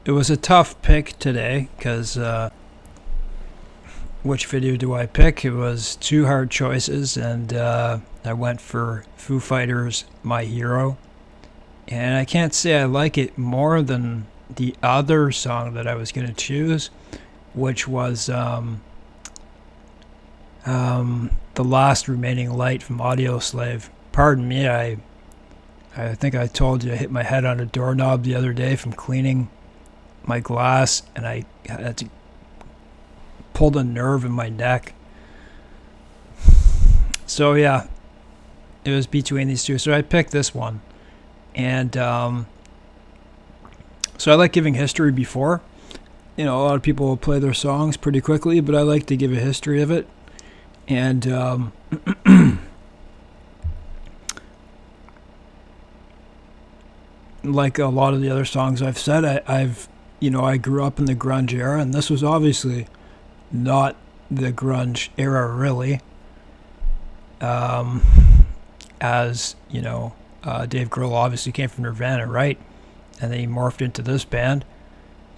It was a tough pick today because which video do I pick? It was two hard choices, and I went for Foo Fighters' My Hero. And I can't say I like it more than the other song that I was going to choose, which was The Last Remaining Light from Audioslave. Pardon me, I think I told you I hit my head on a doorknob the other day from cleaning my glass, and I had to pull a nerve in my neck. So yeah, it was between these two. So I picked this one. And so I like giving history before. A lot of people will play their songs pretty quickly, but I like to give a history of it. And like a lot of the other songs I've said, I grew up in the grunge era, and this was obviously not the grunge era, really. As Dave Grohl obviously came from Nirvana, right? And then he morphed into this band,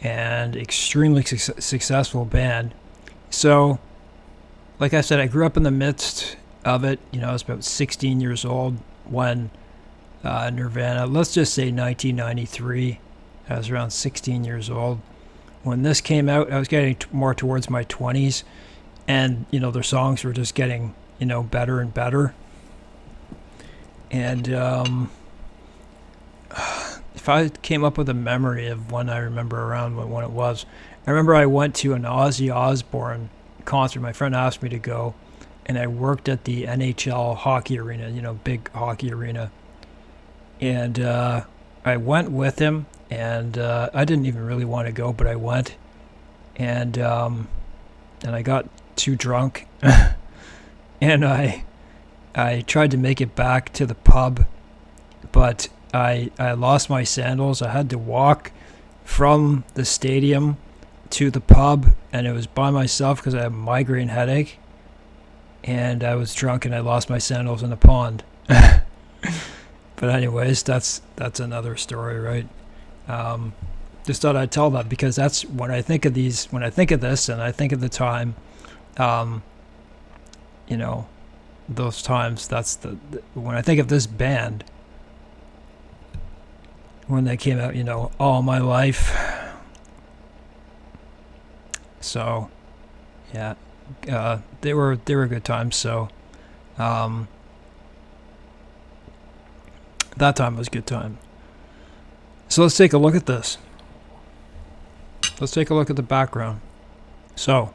and extremely successful band. So, like I said, I grew up in the midst of it. I was about 16 years old when Nirvana, let's just say 1993, I was around 16 years old. When this came out, I was getting more towards my 20s, and, their songs were just getting, better and better. And if I came up with a memory of when I remember around when it was, I remember I went to an Ozzy Osbourne concert. My friend asked me to go, and I worked at the NHL hockey arena, big hockey arena. And I went with him, and I didn't even really want to go, but I went. And I got too drunk, and I tried to make it back to the pub, but I lost my sandals. I had to walk from the stadium to the pub, and it was by myself because I had a migraine headache, and I was drunk, and I lost my sandals in the pond. But anyways, that's another story, right? Just thought I'd tell that because that's when I think of this, and I think of the time, those times. That's when I think of this band, when they came out, All My Life. So, yeah, they were good times. So, that time was a good time. So let's take a look at this. Let's take a look at the background. So,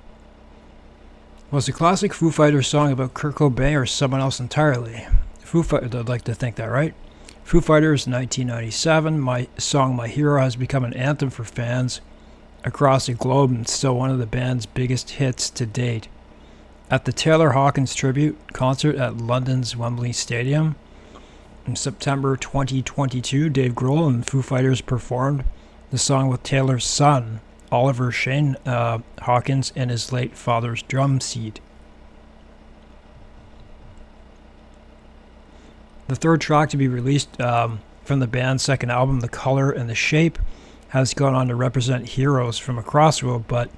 was the classic Foo Fighters song about Kurt Cobain or someone else entirely? I'd like to think that, right? Foo Fighters, 1997. My song My Hero has become an anthem for fans across the globe and still one of the band's biggest hits to date. At the Taylor Hawkins tribute concert at London's Wembley Stadium in September 2022, Dave Grohl and Foo Fighters performed the song with Taylor's son, Oliver Shane Hawkins, in his late father's drum seat. The third track to be released from the band's second album, The Color and the Shape, has gone on to represent heroes from across the world, but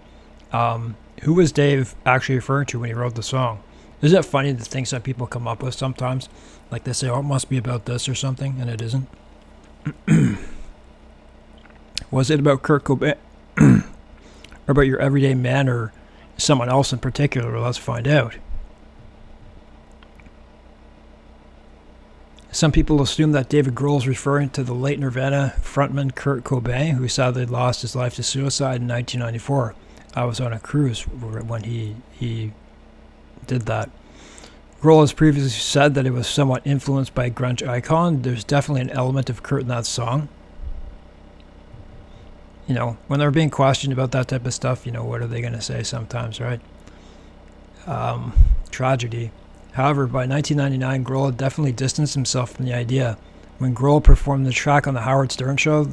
who was Dave actually referring to when he wrote the song? Isn't it funny the things that people come up with sometimes? Like they say, it must be about this or something, and it isn't. Was it about Kurt Cobain? Or about your everyday man or someone else in particular? Let's find out. Some people assume that David Grohl is referring to the late Nirvana frontman Kurt Cobain, who sadly lost his life to suicide in 1994. I was on a cruise when he did that. Grohl has previously said that it was somewhat influenced by a grunge icon. There's definitely an element of Kurt in that song. When they're being questioned about that type of stuff, what are they going to say sometimes, right? Tragedy. However, by 1999, Grohl had definitely distanced himself from the idea. When Grohl performed the track on the Howard Stern show,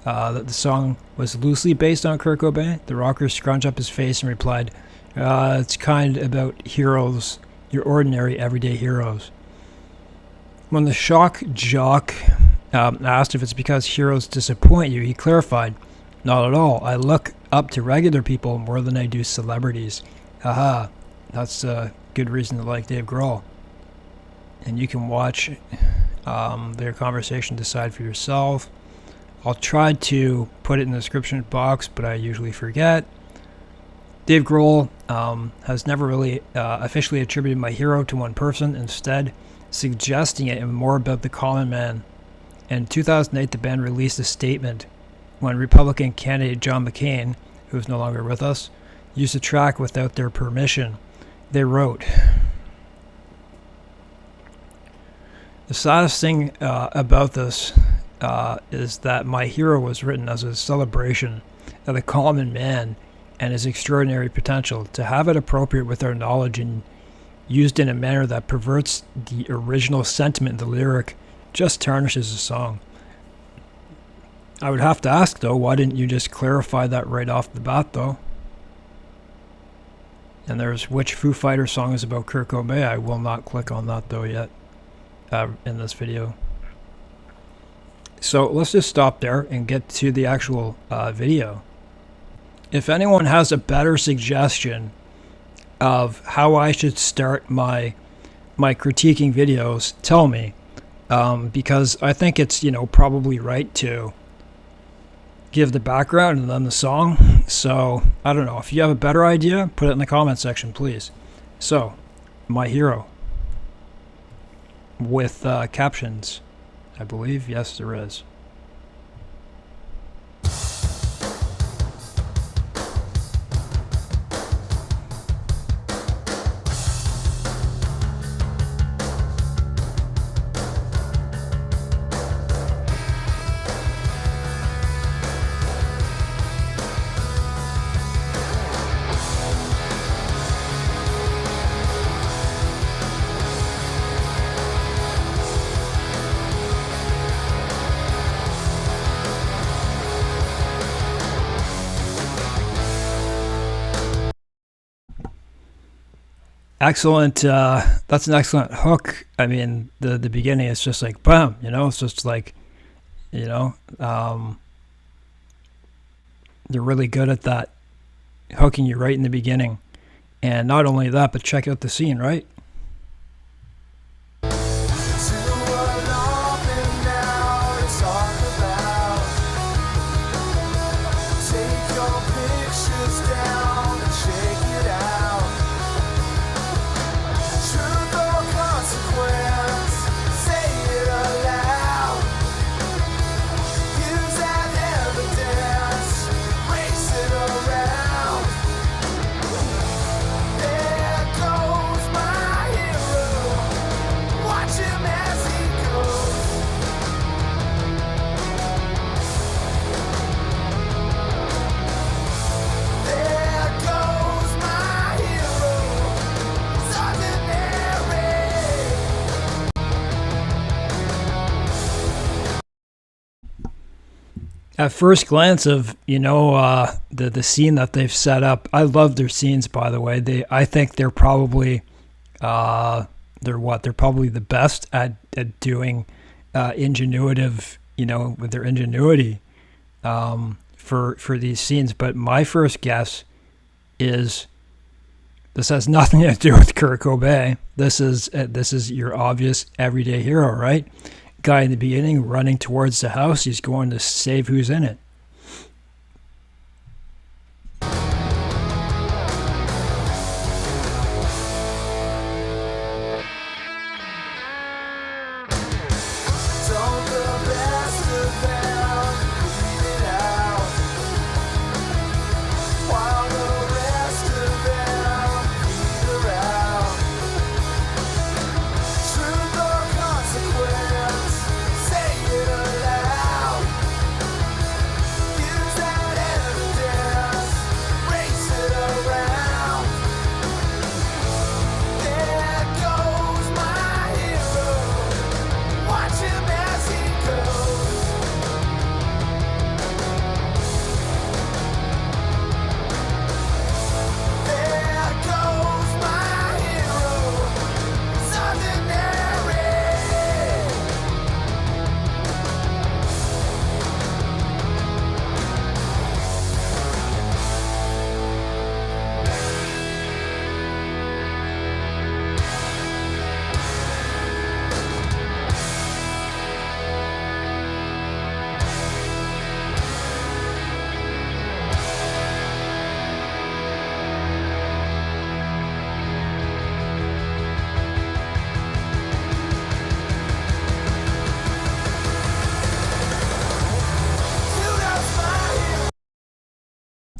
that the song was loosely based on Kurt Cobain, the rocker scrunched up his face and replied, it's kind of about heroes, your ordinary everyday heroes. When the shock jock asked if it's because heroes disappoint you, he clarified, Not at all. I look up to regular people more than I do celebrities. Haha, that's a good reason to like Dave Grohl. And you can watch their conversation, decide for yourself. I'll try to put it in the description box, but I usually forget. Dave Grohl has never really officially attributed my hero to one person, instead suggesting it more about the common man. In 2008, the band released a statement when Republican candidate John McCain, who is no longer with us, used the track without their permission. They wrote, "The saddest thing about this is that my hero was written as a celebration of the common man and his extraordinary potential. To have it appropriate with our knowledge and used in a manner that perverts the original sentiment in the lyric just tarnishes the song." I would have to ask, though, why didn't you just clarify that right off the bat, though? And there's which Foo Fighters song is about Kurt Cobain. I will not click on that, though, yet in this video. So let's just stop there and get to the actual video. If anyone has a better suggestion of how I should start my critiquing videos, tell me, because I think it's probably right to give the background and then the song. So I don't know, if you have a better idea, put it in the comment section, please. So my hero with captions, I believe. Yes, there is. Excellent. That's an excellent hook. I mean, the beginning is just like, bam, it's just like, they're really good at that, hooking you right in the beginning. And not only that, but check out the scene, right? At first glance of, the scene that they've set up, I love their scenes, by the way. I think they're probably, they're probably the best at doing ingenuitive, with their ingenuity for these scenes. But my first guess is this has nothing to do with Kurt Cobain. This is your obvious everyday hero, right? Guy in the beginning running towards the house. He's going to save who's in it.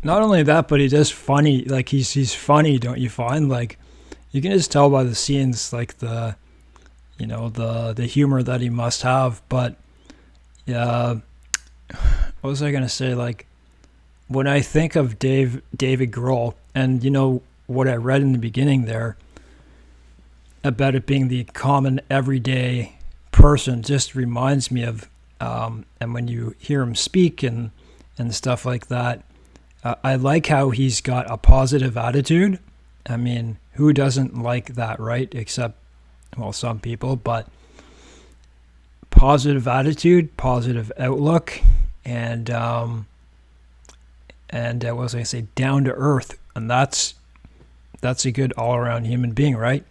not only that, but he's just funny. Like he's funny, don't you find? Like you can just tell by the scenes, like the humor that he must have. But yeah, what was I gonna say? Like when I think of David Grohl, and what I read in the beginning there about it being the common everyday person, just reminds me of, and when you hear him speak and stuff like that, I like how he's got a positive attitude. I mean, who doesn't like that, right? Except, well, some people, but positive attitude, positive outlook, and what was I gonna say? Down to earth, and that's a good all around human being, right?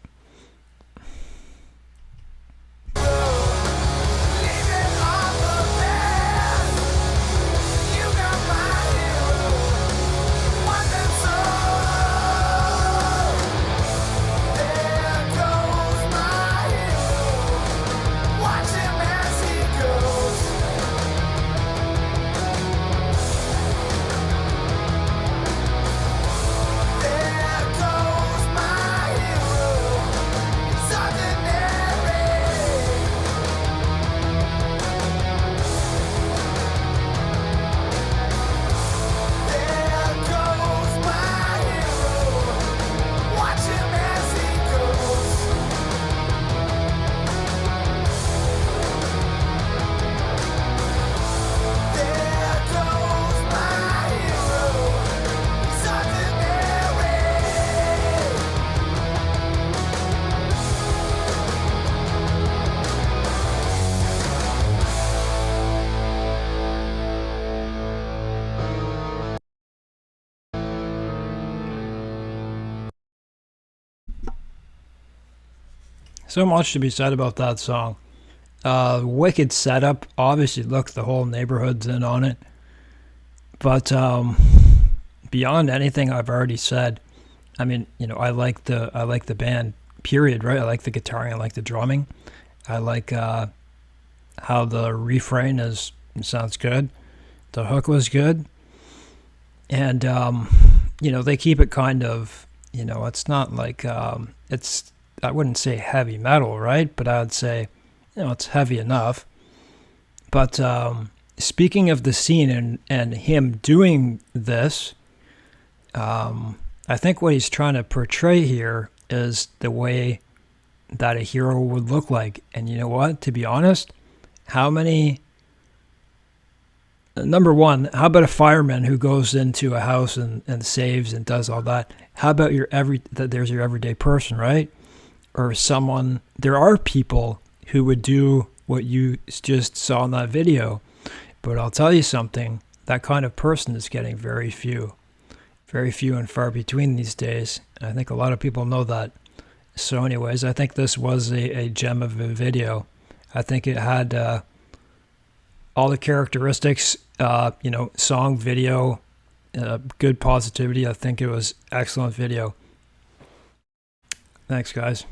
So much to be said about that song. Wicked setup. Obviously, look, the whole neighborhood's in on it. But beyond anything I've already said, I mean, I like the band. Period. Right. I like the guitar. I like the drumming. I like how the refrain sounds good. The hook was good, and they keep it kind of. It's not like it's. I wouldn't say heavy metal, right? But I'd say, it's heavy enough. But speaking of the scene and him doing this, I think what he's trying to portray here is the way that a hero would look like. And you know what? To be honest, number one, how about a fireman who goes into a house and saves and does all that? How about there's your everyday person, right? Or someone, there are people who would do what you just saw in that video. But I'll tell you something, that kind of person is getting very few and far between these days. And I think a lot of people know that. So anyways, I think this was a gem of a video. I think it had all the characteristics, song, video, good positivity. I think it was excellent video. Thanks, guys.